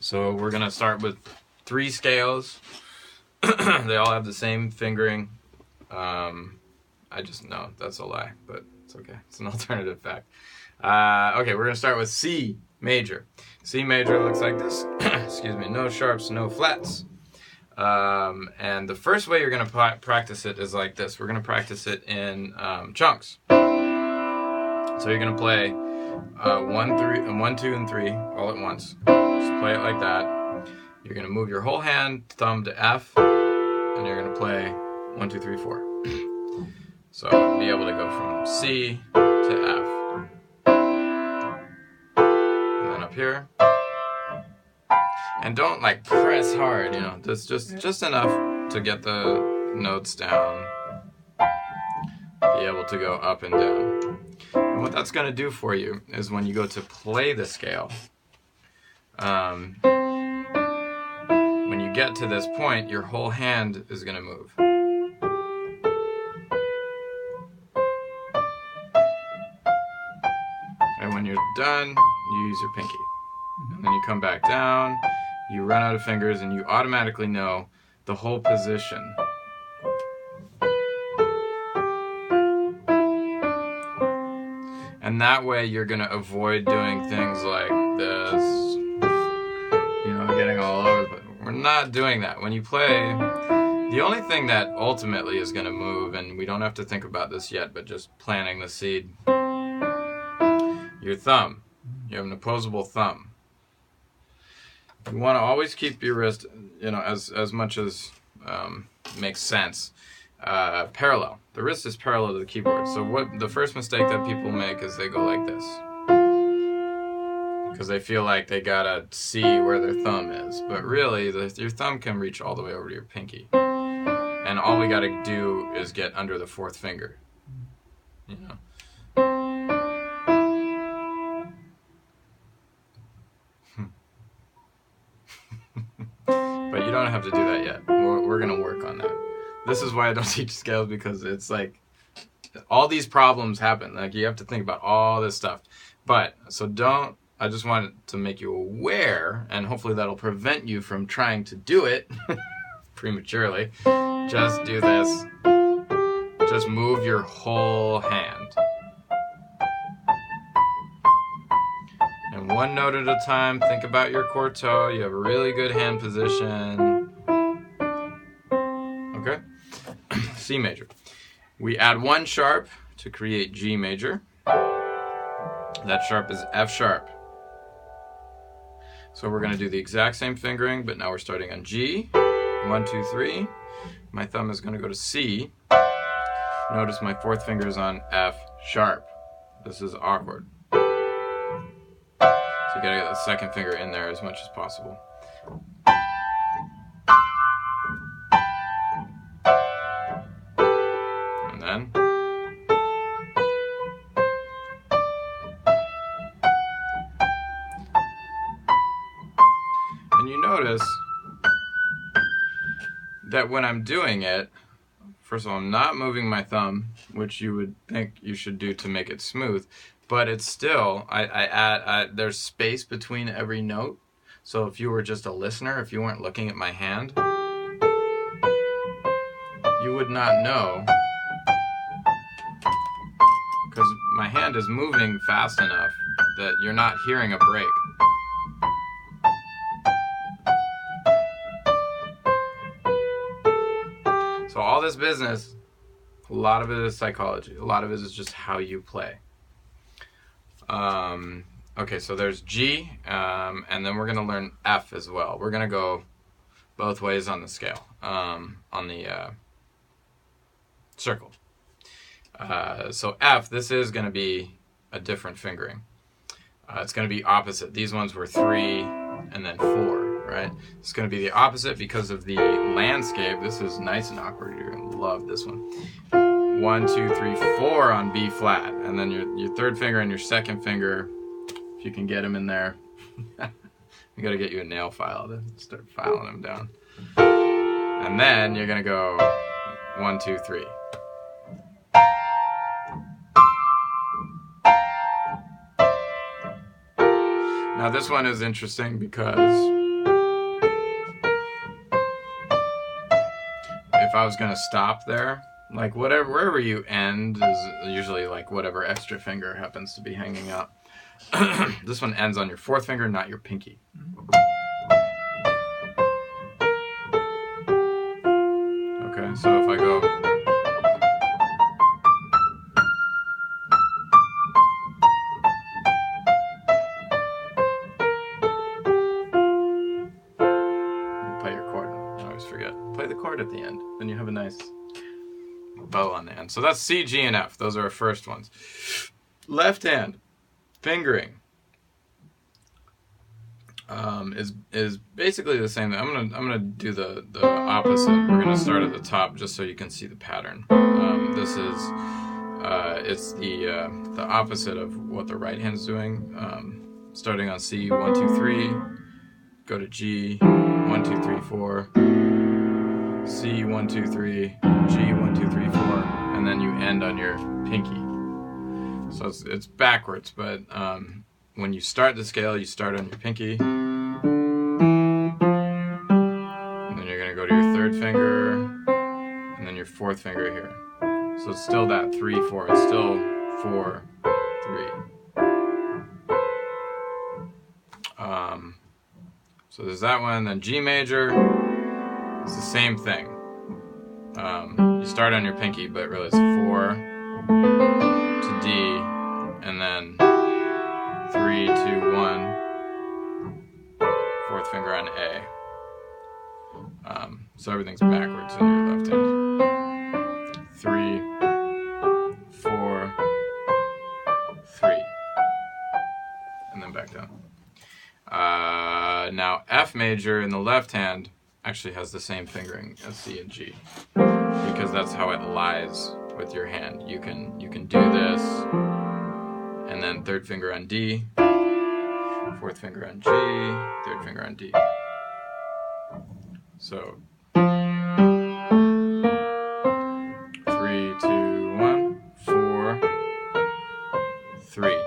So we're gonna start with 3 scales. They all have the same fingering. I just know that's a lie, but it's okay. It's an alternative fact. Okay, we're gonna start with C major. C major looks like this. Excuse me. No sharps, no flats. And the first way you're gonna practice it is like this. We're gonna practice it in chunks. So you're gonna play 1, 2, and 3 all at once. Just play it like that. You're gonna move your whole hand, thumb to F, and you're gonna play 1, 2, 3, 4. So be able to go from C to F, and then up here. And don't like press hard, you know. Just enough to get the notes down. Be able to go up and down. And what that's gonna do for you is when you go to play the scale, when you get to this point, your whole hand is gonna move. And when you're done, you use your pinky. And then you come back down, you run out of fingers, and you automatically know the whole position. And that way you're gonna avoid doing things like this, you know, getting all over. But we're not doing that. When you play, the only thing that ultimately is gonna move, and we don't have to think about this yet, but just planting the seed, your thumb. You have an opposable thumb. You want to always keep your wrist, you know, as much as makes sense, parallel. The wrist is parallel to the keyboard. So what the first mistake that people make is they go like this, because they feel like they gotta see where their thumb is. But really, your thumb can reach all the way over to your pinky, and all we gotta do is get under the 4th finger. You know. But you don't have to do that yet. We're going to work on that. This is why I don't teach scales, because it's like all these problems happen. Like you have to think about all this stuff. But so don't, I just wanted to make you aware, and hopefully that'll prevent you from trying to do it prematurely. Just do this. Just move your whole hand. And one note at a time, think about your core toe. You have a really good hand position. Okay? C major. We add 1 sharp to create G major. That sharp is F sharp. So we're going to do the exact same fingering, but now we're starting on G. 1, 2, 3. My thumb is going to go to C. Notice my 4th finger is on F sharp. This is awkward. So you gotta get the 2nd finger in there as much as possible. And then. And you notice that when I'm doing it, first of all, I'm not moving my thumb, which you would think you should do to make it smooth. But it's still, I add, there's space between every note. So if you were just a listener, if you weren't looking at my hand, you would not know, because my hand is moving fast enough that you're not hearing a break. So all this business, a lot of it is psychology. A lot of it is just how you play. Okay, so there's G, and then we're going to learn F as well. We're going to go both ways on the scale, on the circle. So F, this is going to be a different fingering. It's going to be opposite. These ones were 3 and then 4, right? It's going to be the opposite because of the landscape. This is nice and awkward. You're going to love this one. 1, 2, 3, 4 on B flat, and then your 3rd finger and your 2nd finger, if you can get them in there. You got to get you a nail file to start filing them down. And then you're gonna go 1, 2, 3. Now this one is interesting because if I was gonna stop there, like wherever you end is usually like whatever extra finger happens to be hanging out. This one ends on your fourth finger, not your pinky. Okay, so if I go, play your chord. I always forget. Play the chord at the end. Then you have a nice bow on the end. So that's C, G, and F. Those are our first ones. Left hand fingering is basically the same thing. I'm gonna do the opposite. We're gonna start at the top just so you can see the pattern. This is it's the opposite of what the right hand's doing. Starting on C, 1, 2, 3. Go to G, 1, 2, 3, 4. C, 1, 2, 3. G, 1, 2, 3, 4. And then you end on your pinky. So it's backwards, but when you start the scale, you start on your pinky. And then you're going to go to your third finger, and then your fourth finger here. So it's still that 3, 4. It's still 4, 3. So there's that one. Then G major, it's the same thing. You start on your pinky, but really it's 4 to D, and then 3, 2, 1, fourth finger on A. So everything's backwards in your left hand. 3, 4, 3, and then back down. Now F major in the left hand actually has the same fingering as C and G, because that's how it lies with your hand. You can do this, and then third finger on D, fourth finger on G, third finger on D. So 3, 2, 1, 4, 3.